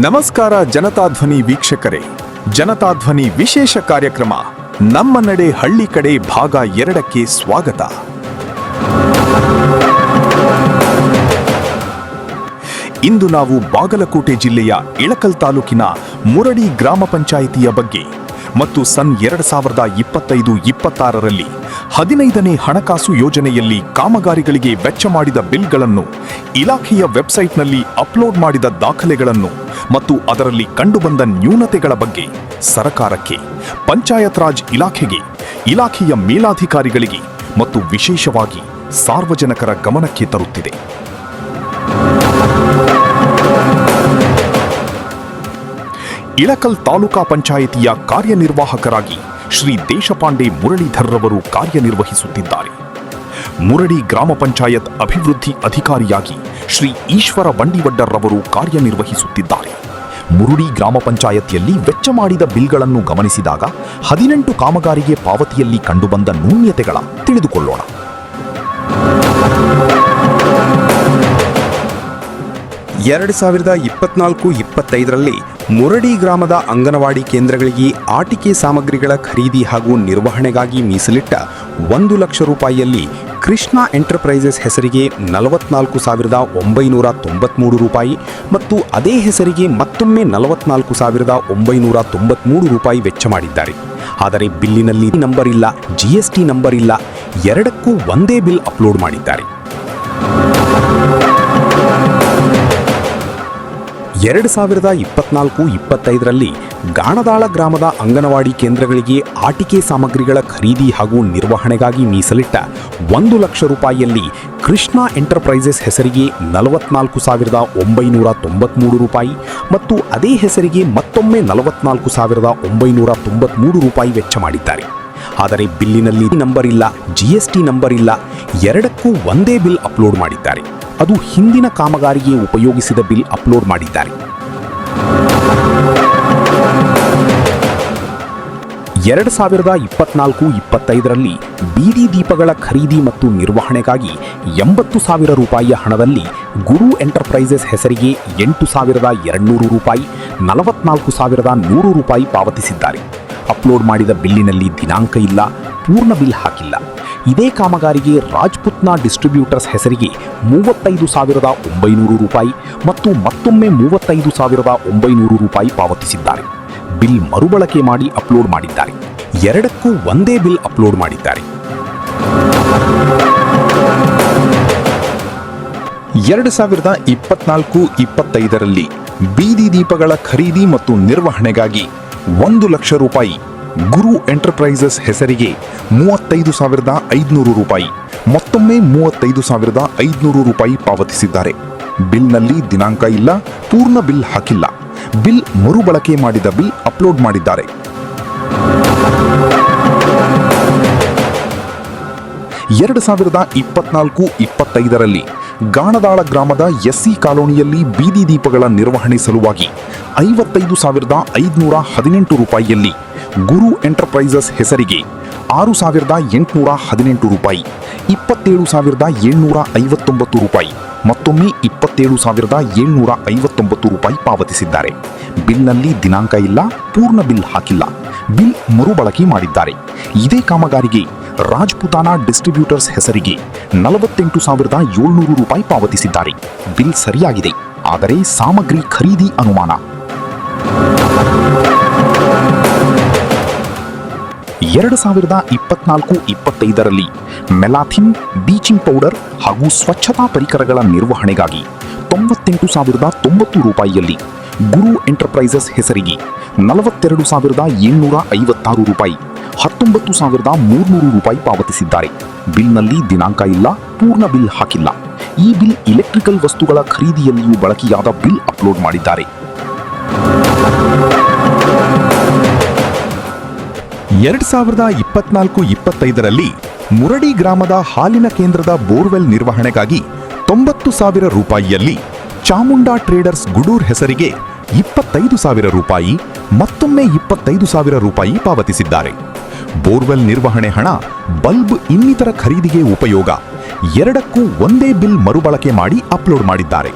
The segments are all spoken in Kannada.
ನಮಸ್ಕಾರ ಜನತಾಧ್ವನಿ ವೀಕ್ಷಕರೇ. ಜನತಾಧ್ವನಿ ವಿಶೇಷ ಕಾರ್ಯಕ್ರಮ ನಮ್ಮ ನಡೆ ಹಳ್ಳಿ ಕಡೆ ಭಾಗ 2ಕ್ಕೆ ಸ್ವಾಗತ. ಇಂದು ನಾವು ಬಾಗಲಕೋಟೆ ಜಿಲ್ಲೆಯ ಇಳಕಲ್ ತಾಲೂಕಿನ ಮುರಡಿ ಗ್ರಾಮ ಪಂಚಾಯಿತಿಯ ಬಗ್ಗೆ ಮತ್ತು ಸನ್ 2025-26ರಲ್ಲಿ 15ನೇ ಹಣಕಾಸು ಯೋಜನೆಯಲ್ಲಿ ಕಾಮಗಾರಿಗಳಿಗೆ ವೆಚ್ಚ ಮಾಡಿದ ಬಿಲ್ಗಳನ್ನು, ಇಲಾಖೆಯ ವೆಬ್ಸೈಟ್ನಲ್ಲಿ ಅಪ್ಲೋಡ್ ಮಾಡಿದ ದಾಖಲೆಗಳನ್ನು ಮತ್ತು ಅದರಲ್ಲಿ ಕಂಡುಬಂದ ನ್ಯೂನತೆಗಳ ಬಗ್ಗೆ ಸರಕಾರಕ್ಕೆ, ಪಂಚಾಯತ್ ರಾಜ್ ಇಲಾಖೆಗೆ, ಇಲಾಖೆಯ ಮೇಲಾಧಿಕಾರಿಗಳಿಗೆ ಮತ್ತು ವಿಶೇಷವಾಗಿ ಸಾರ್ವಜನಿಕರ ಗಮನಕ್ಕೆ ತರುತ್ತಿದೆ. ಇಳಕಲ್ ತಾಲೂಕಾ ಪಂಚಾಯಿತಿಯ ಕಾರ್ಯನಿರ್ವಾಹಕರಾಗಿ ಶ್ರೀ ದೇಶಪಾಂಡೆ ಮುರಳೀಧರ್ರವರು ಕಾರ್ಯನಿರ್ವಹಿಸುತ್ತಿದ್ದಾರೆ. ಮುರಡಿ ಗ್ರಾಮ ಪಂಚಾಯತ್ ಅಭಿವೃದ್ಧಿ ಅಧಿಕಾರಿಯಾಗಿ ಶ್ರೀ ಈಶ್ವರ ಬಂಡಿವಡ್ಡರ್ರವರು ಕಾರ್ಯನಿರ್ವಹಿಸುತ್ತಿದ್ದಾರೆ. ಮುರುಡಿ ಗ್ರಾಮ ಪಂಚಾಯತಿಯಲ್ಲಿ ವೆಚ್ಚ ಮಾಡಿದ ಬಿಲ್ಗಳನ್ನು ಗಮನಿಸಿದಾಗ 18 ಕಾಮಗಾರಿಗೆ ಪಾವತಿಯಲ್ಲಿ ಕಂಡುಬಂದ ನ್ಯೂನತೆಗಳ ತಿಳಿದುಕೊಳ್ಳೋಣ. 2024-25ರಲ್ಲಿ ಮುರಡಿ ಗ್ರಾಮದ ಅಂಗನವಾಡಿ ಕೇಂದ್ರಗಳಿಗೆ ಆಟಿಕೆ ಸಾಮಗ್ರಿಗಳ ಖರೀದಿ ಹಾಗೂ ನಿರ್ವಹಣೆಗಾಗಿ ಮೀಸಲಿಟ್ಟ 1 ಲಕ್ಷ ರೂಪಾಯಿಯಲ್ಲಿ ಕೃಷ್ಣ ಎಂಟರ್ಪ್ರೈಸಸ್ ಹೆಸರಿಗೆ 44,993 ರೂಪಾಯಿ ಮತ್ತು ಅದೇ ಹೆಸರಿಗೆ ಮತ್ತೊಮ್ಮೆ 44,993 ರೂಪಾಯಿ ವೆಚ್ಚ ಮಾಡಿದ್ದಾರೆ. ಆದರೆ ಬಿಲ್ಲಿನಲ್ಲಿ ನಂಬರ್ ಇಲ್ಲ, GST ನಂಬರ್ ಇಲ್ಲ, ಎರಡಕ್ಕೂ ಒಂದೇ ಬಿಲ್ ಅಪ್ಲೋಡ್ ಮಾಡಿದ್ದಾರೆ. 2024-25ರಲ್ಲಿ ಗಾಣದಾಳ ಗ್ರಾಮದ ಅಂಗನವಾಡಿ ಕೇಂದ್ರಗಳಿಗೆ ಆಟಿಕೆ ಸಾಮಗ್ರಿಗಳ ಖರೀದಿ ಹಾಗೂ ನಿರ್ವಹಣೆಗಾಗಿ ಮೀಸಲಿಟ್ಟ 1 ಲಕ್ಷ ರೂಪಾಯಿಯಲ್ಲಿ ಕೃಷ್ಣ ಎಂಟರ್ಪ್ರೈಸಸ್ ಹೆಸರಿಗೆ 44,993 ರೂಪಾಯಿ ಮತ್ತು ಅದೇ ಹೆಸರಿಗೆ ಮತ್ತೊಮ್ಮೆ 44,993 ರೂಪಾಯಿ ವೆಚ್ಚ ಮಾಡಿದ್ದಾರೆ. ಆದರೆ ಬಿಲ್ಲಿನಲ್ಲಿ ನಂಬರ್ ಇಲ್ಲ, GST ನಂಬರ್ ಇಲ್ಲ, ಎರಡಕ್ಕೂ ಒಂದೇ ಬಿಲ್ ಅಪ್ಲೋಡ್ ಮಾಡಿದ್ದಾರೆ. ಅದು ಹಿಂದಿನ ಕಾಮಗಾರಿಗೆ ಉಪಯೋಗಿಸಿದ ಬಿಲ್ ಅಪ್ಲೋಡ್ ಮಾಡಿದ್ದಾರೆ. 2024-25ರಲ್ಲಿ ಬೀದಿ ದೀಪಗಳ ಖರೀದಿ ಮತ್ತು ನಿರ್ವಹಣೆಗಾಗಿ 80,000 ರೂಪಾಯಿಯ ಹಣದಲ್ಲಿ ಗುರು ಎಂಟರ್ಪ್ರೈಸಸ್ ಹೆಸರಿಗೆ 8,200 ರೂಪಾಯಿ, 44,100 ರೂಪಾಯಿ ಪಾವತಿಸಿದ್ದಾರೆ. ಅಪ್ಲೋಡ್ ಮಾಡಿದ ಬಿಲ್ಲಿನಲ್ಲಿ ದಿನಾಂಕ ಇಲ್ಲ, ಪೂರ್ಣ ಬಿಲ್ ಹಾಕಿಲ್ಲ. ಇದೇ ಕಾಮಗಾರಿಗೆ ರಾಜ್ಪುತ್ನ ಡಿಸ್ಟ್ರಿಬ್ಯೂಟರ್ಸ್ ಹೆಸರಿಗೆ 35,900 ರೂಪಾಯಿ ಮತ್ತು ಮತ್ತೊಮ್ಮೆ 35,900 ರೂಪಾಯಿ ಪಾವತಿಸಿದ್ದಾರೆ. ಬಿಲ್ ಮರುಬಳಕೆ ಮಾಡಿ ಅಪ್ಲೋಡ್ ಮಾಡಿದ್ದಾರೆ. ಎರಡಕ್ಕೂ ಒಂದೇ ಬಿಲ್ ಅಪ್ಲೋಡ್ ಮಾಡಿದ್ದಾರೆ. 2024-25ರಲ್ಲಿ ಬೀದಿ ದೀಪಗಳ ಖರೀದಿ ಮತ್ತು ನಿರ್ವಹಣೆಗಾಗಿ 1 ಲಕ್ಷ ರೂಪಾಯಿ ಗುರು ಎಂಟರ್ಪ್ರೈಸಸ್ ಹೆಸರಿಗೆ 35,500 ರೂಪಾಯಿ, ಮತ್ತೊಮ್ಮೆ 35,500 ರೂಪಾಯಿ ಪಾವತಿಸಿದ್ದಾರೆ. ಬಿಲ್ನಲ್ಲಿ ದಿನಾಂಕ ಇಲ್ಲ, ಪೂರ್ಣ ಬಿಲ್ ಹಾಕಿಲ್ಲ. ಬಿಲ್ ಮರುಬಳಕೆ ಮಾಡಿದ ಬಿಲ್ ಅಪ್ಲೋಡ್ ಮಾಡಿದ್ದಾರೆ. 2024-25ರಲ್ಲಿ ಗಾಣದಾಳ ಗ್ರಾಮದ SC ಕಾಲೋನಿಯಲ್ಲಿ ಬೀದಿ ದೀಪಗಳ ನಿರ್ವಹಣೆ ಸಲುವಾಗಿ 55,518 ರೂಪಾಯಿಯಲ್ಲಿ ಗುರು ಎಂಟರ್ಪ್ರೈಸಸ್ ಹೆಸರಿಗೆ 6,818 ರೂಪಾಯಿ, 27,759 ರೂಪಾಯಿ, ಮತ್ತೊಮ್ಮೆ 27,759 ರೂಪಾಯಿ ಪಾವತಿಸಿದ್ದಾರೆ. ಬಿಲ್ನಲ್ಲಿ ದಿನಾಂಕ ಇಲ್ಲ, ಪೂರ್ಣ ಬಿಲ್ ಹಾಕಿಲ್ಲ. ಬಿಲ್ ಮರುಬಳಕೆ ಮಾಡಿದ್ದಾರೆ. ಇದೇ ಕಾಮಗಾರಿಗೆ ರಾಜ್ಪುತಾನ ಡಿಸ್ಟ್ರಿಬ್ಯೂಟರ್ಸ್ ಹೆಸರಿಗೆ 48,700 ರೂಪಾಯಿ ಪಾವತಿಸಿದ್ದಾರೆ. ಬಿಲ್ ಸರಿಯಾಗಿದೆ, ಆದರೆ ಸಾಮಗ್ರಿ ಖರೀದಿ ಅನುಮಾನ. 2024-25ರಲ್ಲಿ ಮೆಲಾಥಿನ್, ಬೀಚಿಂಗ್ ಪೌಡರ್ ಹಾಗೂ ಸ್ವಚ್ಛತಾ ಪರಿಕರಗಳ ನಿರ್ವಹಣೆಗಾಗಿ 98,090 ರೂಪಾಯಿಯಲ್ಲಿ ಗುರು ಎಂಟರ್ಪ್ರೈಸಸ್ ಹೆಸರಿಗೆ 42,756 ರೂಪಾಯಿ, 19,300 ರೂಪಾಯಿ ಪಾವತಿಸಿದ್ದಾರೆ. ಬಿಲ್ನಲ್ಲಿ ದಿನಾಂಕ ಇಲ್ಲ, ಪೂರ್ಣ ಬಿಲ್ ಹಾಕಿಲ್ಲ. ಈ ಬಿಲ್ ಇಲೆಕ್ಟ್ರಿಕಲ್ ವಸ್ತುಗಳ ಖರೀದಿಯಲ್ಲಿಯೂ ಬಳಕೆಯಾದ ಬಿಲ್ ಅಪ್ಲೋಡ್ ಮಾಡಿದ್ದಾರೆ. 2024-25ರಲ್ಲಿ ಮುರಡಿ ಗ್ರಾಮದ ಹಾಲಿನ ಕೇಂದ್ರದ ಬೋರ್ವೆಲ್ ನಿರ್ವಹಣೆಗಾಗಿ 90,000 ರೂಪಾಯಿಯಲ್ಲಿ ಚಾಮುಂಡಾ ಟ್ರೇಡರ್ಸ್ ಗುಡೂರ್ ಹೆಸರಿಗೆ 25,000 ರೂಪಾಯಿ, ಮತ್ತೊಮ್ಮೆ 25,000 ರೂಪಾಯಿ ಪಾವತಿಸಿದ್ದಾರೆ. ಬೋರ್ವೆಲ್ ನಿರ್ವಹಣೆ ಹಣ ಬಲ್ಬ್ ಇನ್ನಿತರ ಖರೀದಿಗೆ ಉಪಯೋಗ. ಎರಡಕ್ಕೂ ಒಂದೇ ಬಿಲ್ ಮರುಬಳಕೆ ಮಾಡಿ ಅಪ್ಲೋಡ್ ಮಾಡಿದ್ದಾರೆ.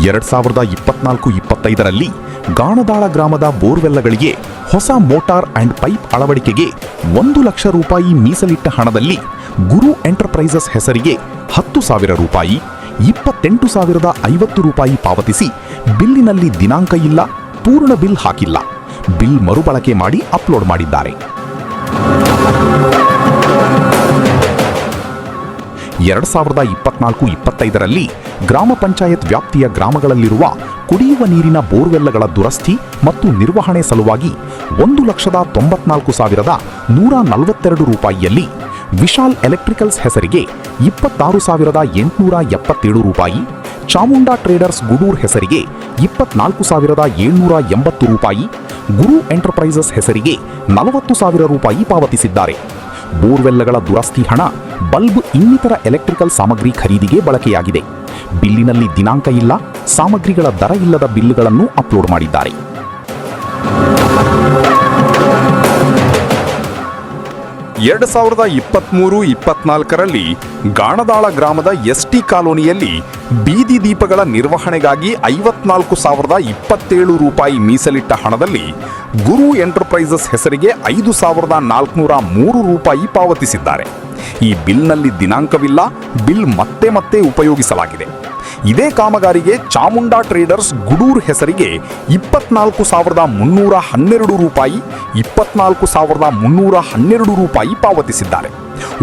2024-25ರಲ್ಲಿ ಗಾಣದಾಳ ಗ್ರಾಮದ ಬೋರ್ವೆಲ್ಲಗಳಿಗೆ ಹೊಸ ಮೋಟಾರ್ ಅಂಡ್ ಪೈಪ್ ಅಳವಡಿಕೆಗೆ 1 ಲಕ್ಷ ರೂಪಾಯಿ ಮೀಸಲಿಟ್ಟ ಹಣದಲ್ಲಿ ಗುರು ಎಂಟರ್ಪ್ರೈಸಸ್ ಹೆಸರಿಗೆ 10,000 ರೂಪಾಯಿ, 28,050 ರೂಪಾಯಿ ಪಾವತಿಸಿ ಬಿಲ್ಲಿನಲ್ಲಿ ದಿನಾಂಕ ಇಲ್ಲ, ಪೂರ್ಣ ಬಿಲ್ ಹಾಕಿಲ್ಲ, ಬಿಲ್ ಮರುಬಳಕೆ ಮಾಡಿ ಅಪ್ಲೋಡ್ ಮಾಡಿದ್ದಾರೆ. 2024-25ರಲ್ಲಿ ಗ್ರಾಮ ಪಂಚಾಯತ್ ವ್ಯಾಪ್ತಿಯ ಗ್ರಾಮಗಳಲ್ಲಿರುವ ಕುಡಿಯುವ ನೀರಿನ ಬೋರ್ವೆಲ್ಲಗಳ ದುರಸ್ತಿ ಮತ್ತು ನಿರ್ವಹಣೆ ಸಲುವಾಗಿ 1,94,142 ರೂಪಾಯಿಯಲ್ಲಿ ವಿಶಾಲ್ ಎಲೆಕ್ಟ್ರಿಕಲ್ಸ್ ಹೆಸರಿಗೆ 26,877 ರೂಪಾಯಿ, ಚಾಮುಂಡಾ ಟ್ರೇಡರ್ಸ್ ಗುಡೂರ್ ಹೆಸರಿಗೆ 24,780 ರೂಪಾಯಿ, ಗುರು ಎಂಟರ್ಪ್ರೈಸಸ್ ಹೆಸರಿಗೆ 40,000 ರೂಪಾಯಿ ಪಾವತಿಸಿದ್ದಾರೆ. ಬೋರ್ವೆಲ್ಲಗಳ ದುರಸ್ತಿ ಹಣ ಬಲ್ಬ್ ಇನ್ನಿತರ ಎಲೆಕ್ಟ್ರಿಕಲ್ ಸಾಮಗ್ರಿ ಖರೀದಿಗೆ ಬಳಕೆಯಾಗಿದೆ. ಬಿಲ್ಲಿನಲ್ಲಿ ದಿನಾಂಕ ಇಲ್ಲ, ಸಾಮಗ್ರಿಗಳ ದರ ಇಲ್ಲದ ಬಿಲ್ಗಳನ್ನು ಅಪ್ಲೋಡ್ ಮಾಡಿದ್ದಾರೆ. 2023-24ರಲ್ಲಿ ಗಾಣದಾಳ ಗ್ರಾಮದ ಎಸ್ಟಿ ಕಾಲೋನಿಯಲ್ಲಿ ಬೀದಿ ದೀಪಗಳ ನಿರ್ವಹಣೆಗಾಗಿ 54,027 ರೂಪಾಯಿ ಮೀಸಲಿಟ್ಟ ಹಣದಲ್ಲಿ ಗುರು ಎಂಟರ್ಪ್ರೈಸಸ್ ಹೆಸರಿಗೆ 5,403 ರೂಪಾಯಿ ಪಾವತಿಸಿದ್ದಾರೆ. ಈ ಬಿಲ್ನಲ್ಲಿ ದಿನಾಂಕವಿಲ್ಲ, ಬಿಲ್ ಮತ್ತೆ ಉಪಯೋಗಿಸಲಾಗಿದೆ. ಇದೇ ಕಾಮಗಾರಿಗೆ ಚಾಮುಂಡಾ ಟ್ರೇಡರ್ಸ್ ಗುಡೂರ್ ಹೆಸರಿಗೆ 24,312 ರೂಪಾಯಿ, 24,312 ರೂಪಾಯಿ ಪಾವತಿಸಿದ್ದಾರೆ.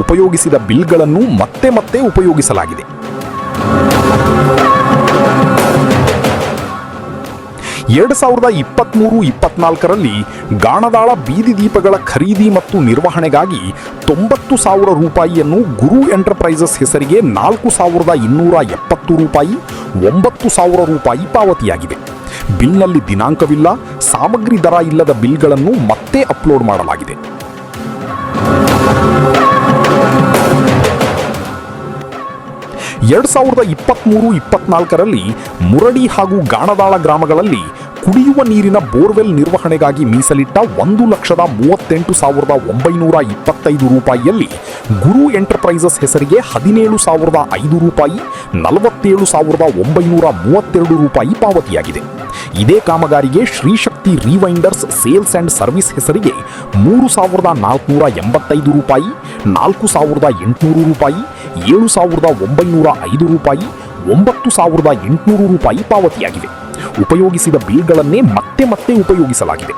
ಉಪಯೋಗಿಸಿದ ಬಿಲ್ಗಳನ್ನು ಮತ್ತೆ ಉಪಯೋಗಿಸಲಾಗಿದೆ. 2023-24ರಲ್ಲಿ ಗಾಣದಾಳ ಬೀದಿ ದೀಪಗಳ ಖರೀದಿ ಮತ್ತು ನಿರ್ವಹಣೆಗಾಗಿ 90,000 ರೂಪಾಯಿಯನ್ನು ಗುರು ಎಂಟರ್ಪ್ರೈಸಸ್ ಹೆಸರಿಗೆ 4,270 ರೂಪಾಯಿ, 9,000 ರೂಪಾಯಿ ಪಾವತಿಯಾಗಿದೆ. ಬಿಲ್ನಲ್ಲಿ ದಿನಾಂಕವಿಲ್ಲ, ಸಾಮಗ್ರಿ ದರ ಇಲ್ಲದ ಬಿಲ್ಗಳನ್ನು ಮತ್ತೆ ಅಪ್ಲೋಡ್ ಮಾಡಲಾಗಿದೆ. 2023-24ರಲ್ಲಿ ಮುರಡಿ ಹಾಗೂ ಗಾಣದಾಳ ಗ್ರಾಮಗಳಲ್ಲಿ ಕುಡಿಯುವ ನೀರಿನ ಬೋರ್ವೆಲ್ ನಿರ್ವಹಣೆಗಾಗಿ ಮೀಸಲಿಟ್ಟ 1,68,925 ರೂಪಾಯಿಯಲ್ಲಿ ಗುರು ಎಂಟರ್ಪ್ರೈಸಸ್ ಹೆಸರಿಗೆ 17,005 ರೂಪಾಯಿ, 47,932 ರೂಪಾಯಿ ಪಾವತಿಯಾಗಿದೆ. ಇದೇ ಕಾಮಗಾರಿಗೆ ಶ್ರೀಶಕ್ತಿ ರೀವೈಂಡರ್ಸ್ ಸೇಲ್ಸ್ ಅಂಡ್ ಸರ್ವಿಸ್ ಹೆಸರಿಗೆ 3,485 ರೂಪಾಯಿ, 4,800 ರೂಪಾಯಿ, 7,905 ರೂಪಾಯಿ, 9,800 ರೂಪಾಯಿ ಪಾವತಿಯಾಗಿವೆ. ಉಪಯೋಗಿಸಿದ ಬಿಲ್ಗಳನ್ನೇ ಮತ್ತೆ ಉಪಯೋಗಿಸಲಾಗಿದೆ.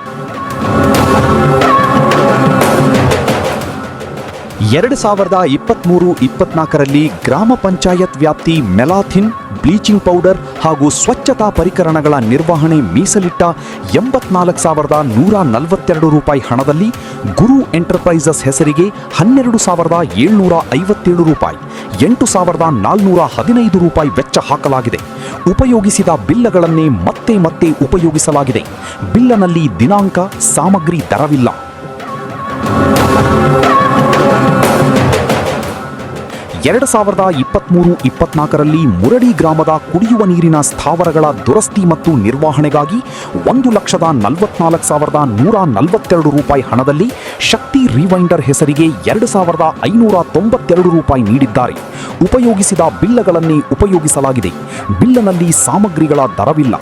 2023-24ರಲ್ಲಿ ಗ್ರಾಮ ಪಂಚಾಯತ್ ವ್ಯಾಪ್ತಿ ಮೆಲಾಥಿನ್, ಬ್ಲೀಚಿಂಗ್ ಪೌಡರ್ ಹಾಗೂ ಸ್ವಚ್ಛತಾ ಪರಿಕರಣಗಳ ನಿರ್ವಹಣೆ ಮೀಸಲಿಟ್ಟ 84,142 ರೂಪಾಯಿ ಹಣದಲ್ಲಿ ಗುರು ಎಂಟರ್ಪ್ರೈಸಸ್ ಹೆಸರಿಗೆ 12,757 ರೂಪಾಯಿ, 8,415 ರೂಪಾಯಿ ವೆಚ್ಚ ಹಾಕಲಾಗಿದೆ. ಉಪಯೋಗಿಸಿದ ಬಿಲ್ಲಗಳನ್ನೇ ಮತ್ತೆ ಉಪಯೋಗಿಸಲಾಗಿದೆ. ಬಿಲ್ಲನಲ್ಲಿ ದಿನಾಂಕ, ಸಾಮಗ್ರಿ ದರವಿಲ್ಲ. 2023-24ರಲ್ಲಿ ಮುರಡಿ ಗ್ರಾಮದ ಕುಡಿಯುವ ನೀರಿನ ಸ್ಥಾವರಗಳ ದುರಸ್ತಿ ಮತ್ತು ನಿರ್ವಹಣೆಗಾಗಿ 1,44,142 ರೂಪಾಯಿ ಹಣದಲ್ಲಿ ಶಕ್ತಿ ರೀವೈಂಡರ್ ಹೆಸರಿಗೆ 2,592 ರೂಪಾಯಿ ನೀಡಿದ್ದಾರೆ. ಉಪಯೋಗಿಸಿದ ಬಿಲ್ಲಗಳನ್ನೇ ಉಪಯೋಗಿಸಲಾಗಿದೆ. ಬಿಲ್ಲನಲ್ಲಿ ಸಾಮಗ್ರಿಗಳ ದರವಿಲ್ಲ.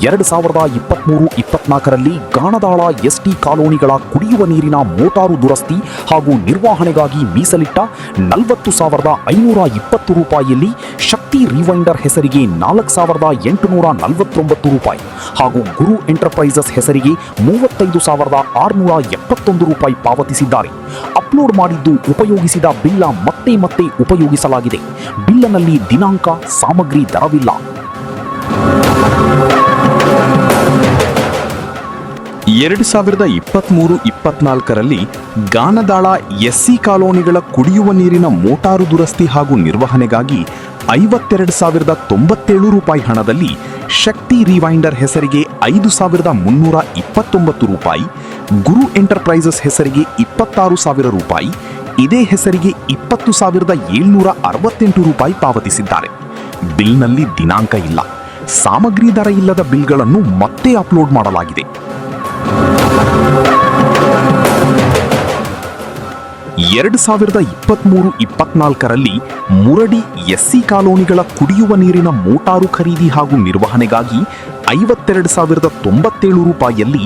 2023-24ರಲ್ಲಿ ಗಾಣದಾಳ ಎಸ್ಟಿ ಕಾಲೋನಿಗಳ ಕುಡಿಯುವ ನೀರಿನ ಮೋಟಾರು ದುರಸ್ತಿ ಹಾಗೂ ನಿರ್ವಹಣೆಗಾಗಿ ಮೀಸಲಿಟ್ಟ 40,520 ರೂಪಾಯಿಯಲ್ಲಿ ಶಕ್ತಿ ರೀವೈಂಡರ್ ಹೆಸರಿಗೆ 4,849 ರೂಪಾಯಿ ಹಾಗೂ ಗುರು ಎಂಟರ್ಪ್ರೈಸಸ್ ಹೆಸರಿಗೆ 35,671 ರೂಪಾಯಿ ಪಾವತಿಸಿದ್ದಾರೆ. ಅಪ್ಲೋಡ್ ಮಾಡಿದ್ದು ಉಪಯೋಗಿಸಿದ ಬಿಲ್ಲ ಮತ್ತೆ ಉಪಯೋಗಿಸಲಾಗಿದೆ. ಬಿಲ್ಲನಲ್ಲಿ ದಿನಾಂಕ, ಸಾಮಗ್ರಿ ದರವಿಲ್ಲ. 2023-24ರಲ್ಲಿ ಗಾಣದಾಳ ಎಸ್ಸಿ ಕಾಲೋನಿಗಳ ಕುಡಿಯುವ ನೀರಿನ ಮೋಟಾರು ದುರಸ್ತಿ ಹಾಗೂ ನಿರ್ವಹಣೆಗಾಗಿ 52,097 ರೂಪಾಯಿ ಹಣದಲ್ಲಿ ಶಕ್ತಿ ರೀವೈಂಡರ್ ಹೆಸರಿಗೆ 5,329 ರೂಪಾಯಿ, ಗುರು ಎಂಟರ್ಪ್ರೈಸಸ್ ಹೆಸರಿಗೆ 26,000 ರೂಪಾಯಿ, ಇದೇ ಹೆಸರಿಗೆ 20,768 ರೂಪಾಯಿ ಪಾವತಿಸಿದ್ದಾರೆ. ಬಿಲ್ನಲ್ಲಿ ದಿನಾಂಕ ಇಲ್ಲ, ಸಾಮಗ್ರಿ ದರ ಇಲ್ಲದ ಬಿಲ್ಗಳನ್ನು ಮತ್ತೆ ಅಪ್ಲೋಡ್ ಮಾಡಲಾಗಿದೆ. 2023-24ರಲ್ಲಿ ಮುರಡಿ ಎಸ್ಸಿ ಕಾಲೋನಿಗಳ ಕುಡಿಯುವ ನೀರಿನ ಮೋಟಾರು ಖರೀದಿ ಹಾಗೂ ನಿರ್ವಹಣೆಗಾಗಿ 52,097 ರೂಪಾಯಿಯಲ್ಲಿ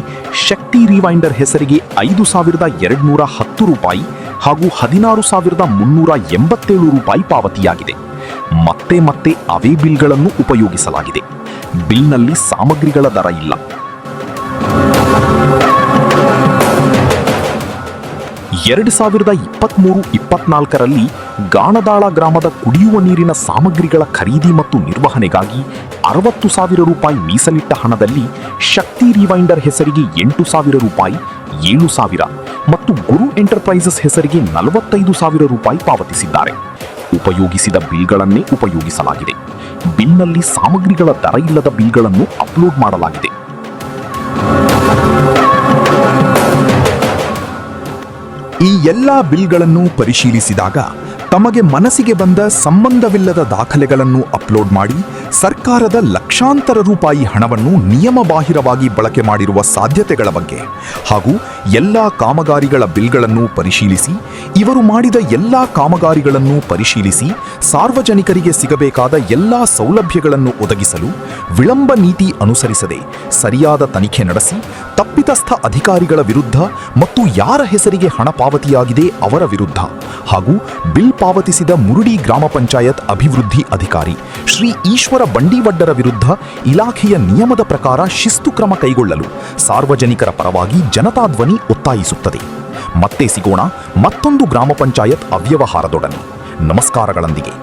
ಶಕ್ತಿ ರಿವೈಂಡರ್ ಹೆಸರಿಗೆ 5,210 ರೂಪಾಯಿ ಹಾಗೂ 16,387 ರೂಪಾಯಿ ಪಾವತಿಯಾಗಿದೆ. ಮತ್ತೆ ಮತ್ತೆ ಅವೇ ಬಿಲ್ಗಳನ್ನು ಉಪಯೋಗಿಸಲಾಗಿದೆ. ಬಿಲ್ನಲ್ಲಿ ಸಾಮಗ್ರಿಗಳ ದರ ಇಲ್ಲ. 2023-24ರಲ್ಲಿ ಗಾಣದಾಳ ಗ್ರಾಮದ ಕುಡಿಯುವ ನೀರಿನ ಸಾಮಗ್ರಿಗಳ ಖರೀದಿ ಮತ್ತು ನಿರ್ವಹಣೆಗಾಗಿ 60,000 ರೂಪಾಯಿ ಮೀಸಲಿಟ್ಟ ಹಣದಲ್ಲಿ ಶಕ್ತಿ ರಿವೈಂಡರ್ ಹೆಸರಿಗೆ 8,000 ರೂಪಾಯಿ, 7,000 ಮತ್ತು ಗುರು ಎಂಟರ್ಪ್ರೈಸಸ್ ಹೆಸರಿಗೆ 45,000 ರೂಪಾಯಿ ಪಾವತಿಸಿದ್ದಾರೆ. ಉಪಯೋಗಿಸಿದ ಬಿಲ್ಗಳನ್ನೇ ಉಪಯೋಗಿಸಲಾಗಿದೆ. ಬಿಲ್ನಲ್ಲಿ ಸಾಮಗ್ರಿಗಳ ದರ ಇಲ್ಲದ ಬಿಲ್ಗಳನ್ನು ಅಪ್ಲೋಡ್ ಮಾಡಲಾಗಿದೆ. ಈ ಎಲ್ಲಾ ಬಿಲ್ಗಳನ್ನು ಪರಿಶೀಲಿಸಿದಾಗ ತಮಗೆ ಮನಸ್ಸಿಗೆ ಬಂದ ಸಂಬಂಧವಿಲ್ಲದ ದಾಖಲೆಗಳನ್ನು ಅಪ್ಲೋಡ್ ಮಾಡಿ ಸರ್ಕಾರದ ಲಕ್ಷಾಂತರ ರೂಪಾಯಿ ಹಣವನ್ನು ನಿಯಮಬಾಹಿರವಾಗಿ ಬಳಕೆ ಮಾಡಿರುವ ಸಾಧ್ಯತೆಗಳ ಬಗ್ಗೆ ಹಾಗೂ ಎಲ್ಲಾ ಕಾಮಗಾರಿಗಳ ಬಿಲ್ಗಳನ್ನು ಪರಿಶೀಲಿಸಿ ಇವರು ಮಾಡಿದ ಎಲ್ಲಾ ಕಾಮಗಾರಿಗಳನ್ನು ಪರಿಶೀಲಿಸಿ ಸಾರ್ವಜನಿಕರಿಗೆ ಸಿಗಬೇಕಾದ ಎಲ್ಲಾ ಸೌಲಭ್ಯಗಳನ್ನು ಒದಗಿಸಲು ವಿಳಂಬ ನೀತಿ ಅನುಸರಿಸದೆ ಸರಿಯಾದ ತನಿಖೆ ನಡೆಸಿ ತಪ್ಪಿತಸ್ಥ ಅಧಿಕಾರಿಗಳ ವಿರುದ್ಧ ಮತ್ತು ಯಾರ ಹೆಸರಿಗೆ ಹಣ ಪಾವತಿಯಾಗಿದೆ ಅವರ ವಿರುದ್ಧ ಹಾಗೂ ಬಿಲ್ ಪಾವತಿಸಿದ ಮುರುಡಿ ಗ್ರಾಮ ಪಂಚಾಯತ್ ಅಭಿವೃದ್ಧಿ ಅಧಿಕಾರಿ ಶ್ರೀ ಈಶ್ವರ ಬಂಡಿವಡ್ಡರ ವಿರುದ್ಧ ಇಲಾಖೆಯ ನಿಯಮದ ಪ್ರಕಾರ ಶಿಸ್ತು ಕ್ರಮ ಕೈಗೊಳ್ಳಲು ಸಾರ್ವಜನಿಕರ ಪರವಾಗಿ ಜನತಾ ಧ್ವನಿ ಒತ್ತಾಯಿಸುತ್ತದೆ. ಮತ್ತೆ ಸಿಗೋಣ ಮತ್ತೊಂದು ಗ್ರಾಮ ಪಂಚಾಯತ್ ಅವ್ಯವಹಾರದೊಡನೆ. ನಮಸ್ಕಾರಗಳೊಂದಿಗೆ.